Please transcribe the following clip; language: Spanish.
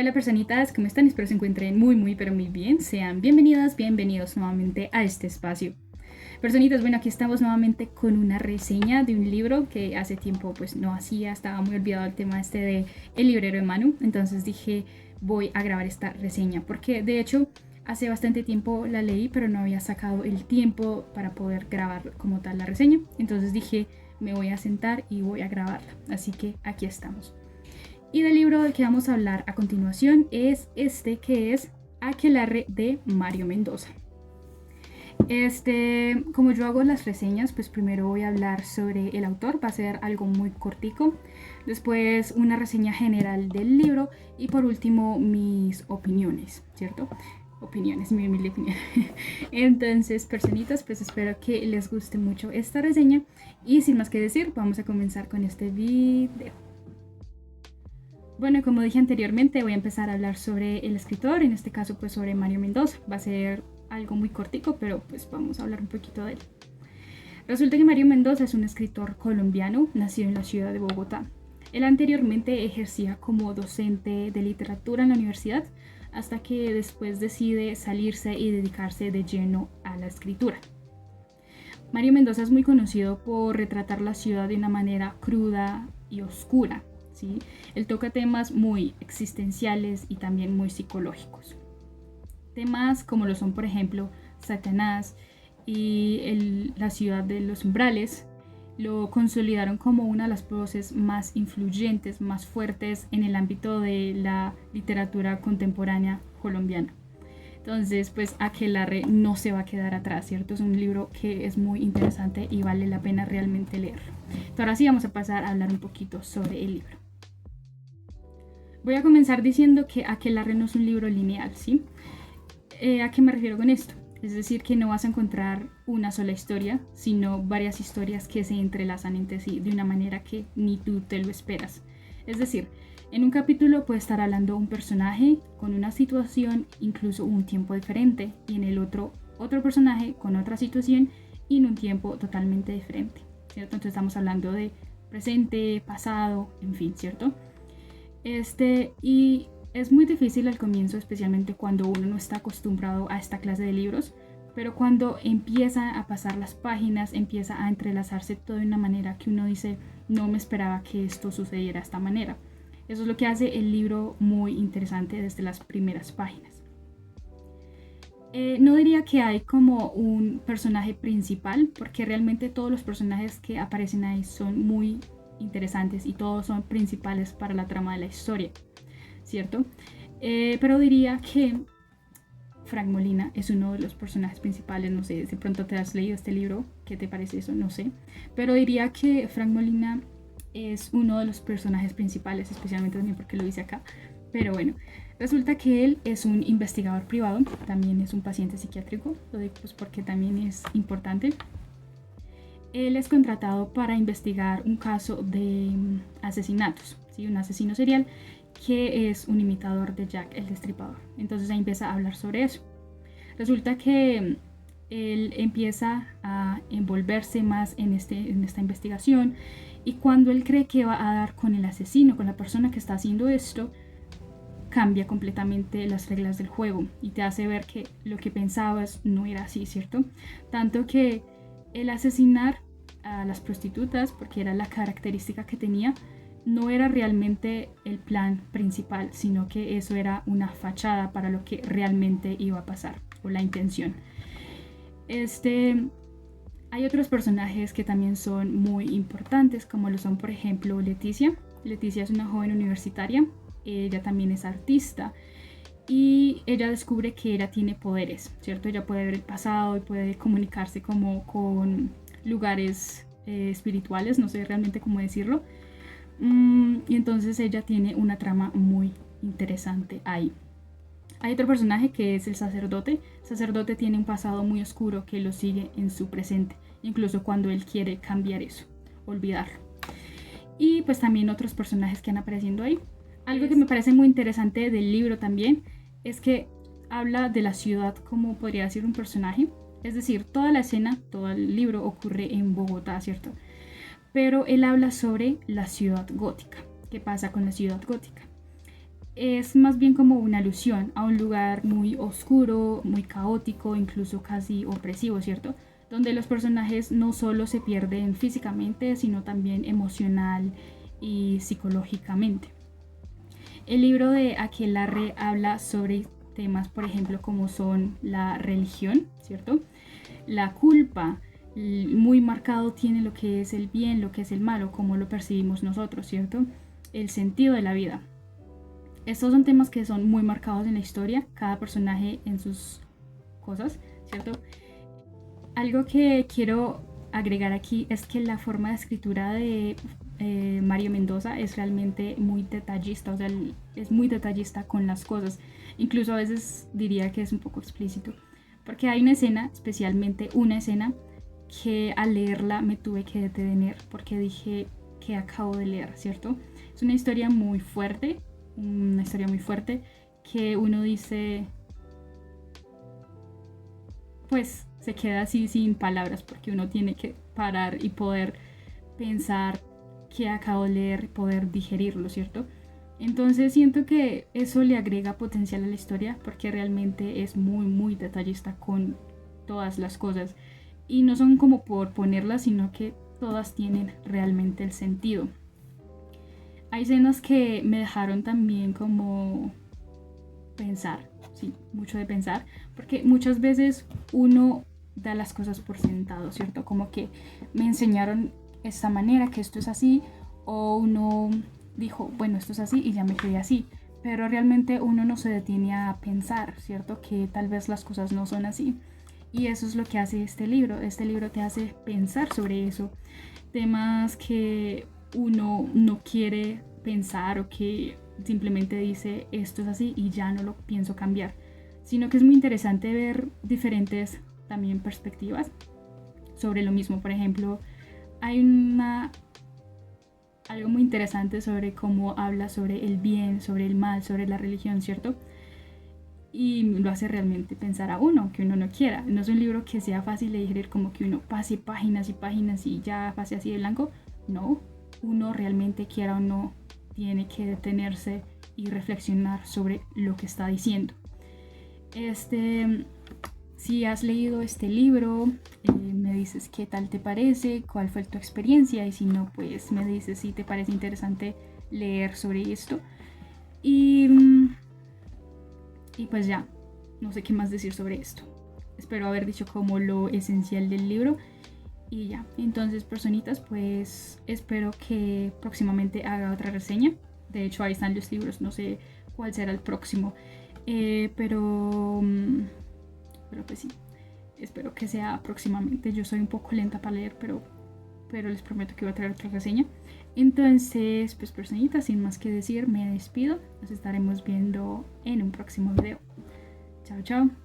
Hola personitas, ¿cómo están? Espero se encuentren pero muy bien. Sean bienvenidas, bienvenidos nuevamente a este espacio. Personitas, bueno, aquí estamos nuevamente con una reseña de un libro que hace tiempo pues no hacía, estaba muy olvidado el tema este de El librero de Manu. Entonces dije, voy a grabar esta reseña porque de hecho hace bastante tiempo la leí, pero no había sacado el tiempo para poder grabar como tal la reseña. Entonces dije, me voy a sentar y voy a grabarla. Así que aquí estamos. Y del libro del que vamos a hablar a continuación es este, que es Aquelarre de Mario Mendoza. Como yo hago las reseñas, pues primero voy a hablar sobre el autor, va a ser algo muy cortico, después una reseña general del libro y por último mis opiniones, ¿cierto? Opiniones, mi humilde opinión. Entonces, personitas, pues espero que les guste mucho esta reseña y sin más que decir, vamos a comenzar con este video. Bueno, como dije anteriormente, voy a empezar a hablar sobre el escritor, en este caso pues sobre Mario Mendoza. Va a ser algo muy cortico, pero pues vamos a hablar un poquito de él. Resulta que Mario Mendoza es un escritor colombiano, nacido en la ciudad de Bogotá. Él anteriormente ejercía como docente de literatura en la universidad, hasta que después decide salirse y dedicarse de lleno a la escritura. Mario Mendoza es muy conocido por retratar la ciudad de una manera cruda y oscura. ¿Sí? Él toca temas muy existenciales y también muy psicológicos. Temas como lo son, por ejemplo, Satanás y la ciudad de los umbrales, lo consolidaron como una de las voces más influyentes, más fuertes en el ámbito de la literatura contemporánea colombiana. Entonces, pues Aquelarre no se va a quedar atrás, ¿cierto? Es un libro que es muy interesante y vale la pena realmente leerlo. Entonces, ahora sí vamos a pasar a hablar un poquito sobre el libro. Voy a comenzar diciendo que Aquelarre no es un libro lineal, ¿sí? ¿A qué me refiero con esto? Es decir, que no vas a encontrar una sola historia, sino varias historias que se entrelazan entre sí de una manera que ni tú te lo esperas. Es decir, en un capítulo puede estar hablando un personaje con una situación, incluso un tiempo diferente, y en el otro personaje con otra situación y en un tiempo totalmente diferente, ¿cierto? Entonces estamos hablando de presente, pasado, en fin, ¿cierto? Y es muy difícil al comienzo, especialmente cuando uno no está acostumbrado a esta clase de libros, pero cuando empieza a pasar las páginas, empieza a entrelazarse todo de una manera que uno dice, no me esperaba que esto sucediera de esta manera. Eso es lo que hace el libro muy interesante desde las primeras páginas. No diría que hay como un personaje principal, porque realmente todos los personajes que aparecen ahí son muy interesantes y todos son principales para la trama de la historia, ¿cierto? Pero diría que Frank Molina es uno de los personajes principales. No sé, de pronto te has leído este libro, ¿qué te parece eso? No sé, pero diría que Frank Molina es uno de los personajes principales, especialmente también porque lo dice acá. Pero bueno, resulta que él es un investigador privado, también es un paciente psiquiátrico, lo digo pues porque también es importante. Él es contratado para investigar un caso de asesinatos, ¿sí? Un asesino serial que es un imitador de Jack el Destripador. Entonces ahí empieza a hablar sobre eso. Resulta que él empieza a envolverse más en esta investigación, y cuando él cree que va a dar con el asesino, con la persona que está haciendo esto, cambia completamente las reglas del juego y te hace ver que lo que pensabas no era así, ¿cierto? Tanto que el asesinar a las prostitutas, porque era la característica que tenía, no era realmente el plan principal, sino que eso era una fachada para lo que realmente iba a pasar, o la intención. Hay otros personajes que también son muy importantes, como lo son, por ejemplo, Leticia. Leticia es una joven universitaria, ella también es artista y ella descubre que ella tiene poderes, ¿cierto? Ella puede ver el pasado y puede comunicarse como con lugares espirituales, no sé realmente cómo decirlo. Y entonces ella tiene una trama muy interesante ahí. Hay otro personaje que es el sacerdote. El sacerdote tiene un pasado muy oscuro que lo sigue en su presente, incluso cuando él quiere cambiar eso, olvidarlo. Y pues también otros personajes que han apareciendo ahí. Algo que me parece muy interesante del libro también es que habla de la ciudad como podría ser un personaje. Es decir, toda la escena, todo el libro ocurre en Bogotá, ¿cierto? Pero él habla sobre la ciudad gótica. ¿Qué pasa con la ciudad gótica? es más bien como una alusión a un lugar muy oscuro, muy caótico, incluso casi opresivo, ¿cierto? Donde los personajes no solo se pierden físicamente, sino también emocional y psicológicamente. El libro de Aquelarre habla sobre temas, por ejemplo, como son la religión, ¿cierto? La culpa, muy marcado tiene lo que es el bien, lo que es el malo, cómo lo percibimos nosotros, ¿cierto? El sentido de la vida. Estos son temas que son muy marcados en la historia, cada personaje en sus cosas, ¿cierto? Algo que quiero agregar aquí es que la forma de escritura de Mario Mendoza es realmente muy detallista, o sea, es muy detallista con las cosas. Incluso a veces diría que es un poco explícito, porque hay una escena, especialmente una escena, que al leerla me tuve que detener porque dije que acabo de leer, ¿cierto? Es una historia muy fuerte, que uno dice, pues se queda así sin palabras porque uno tiene que parar y poder pensar que acabo de leer, poder digerirlo, ¿cierto? Entonces siento que eso le agrega potencial a la historia porque realmente es muy muy detallista con todas las cosas y no son como por ponerlas, sino que todas tienen realmente el sentido. Hay escenas que me dejaron también como pensar, sí, mucho de pensar, porque muchas veces uno da las cosas por sentado, ¿cierto? Como que me enseñaron esta manera, que esto es así, o uno dijo, bueno, esto es así y ya me quedé así, pero realmente uno no se detiene a pensar, ¿cierto? Que tal vez las cosas no son así. Y eso es lo que hace este libro. Este libro te hace pensar sobre eso. Temas que uno no quiere pensar o que simplemente dice esto es así y ya no lo pienso cambiar, sino que es muy interesante ver diferentes también perspectivas sobre lo mismo. Por ejemplo, hay algo muy interesante sobre cómo habla sobre el bien, sobre el mal, sobre la religión, ¿cierto? Y lo hace realmente pensar a uno, que uno no quiera. No es un libro que sea fácil de digerir, como que uno pase páginas y páginas y ya pase así de blanco. No, uno realmente quiera o no tiene que detenerse y reflexionar sobre lo que está diciendo. Si has leído este libro, me dices qué tal te parece, cuál fue tu experiencia y si no, pues me dices si te parece interesante leer sobre esto. Y pues ya, no sé qué más decir sobre esto. Espero haber dicho como lo esencial del libro. Y ya, entonces personitas, pues espero que próximamente haga otra reseña. De hecho, ahí están los libros, no sé cuál será el próximo. Pero pues sí, espero que sea próximamente. Yo soy un poco lenta para leer, pero les prometo que voy a traer otra reseña. Entonces, pues personitas, sin más que decir, me despido. Nos estaremos viendo en un próximo video. Chao, chao.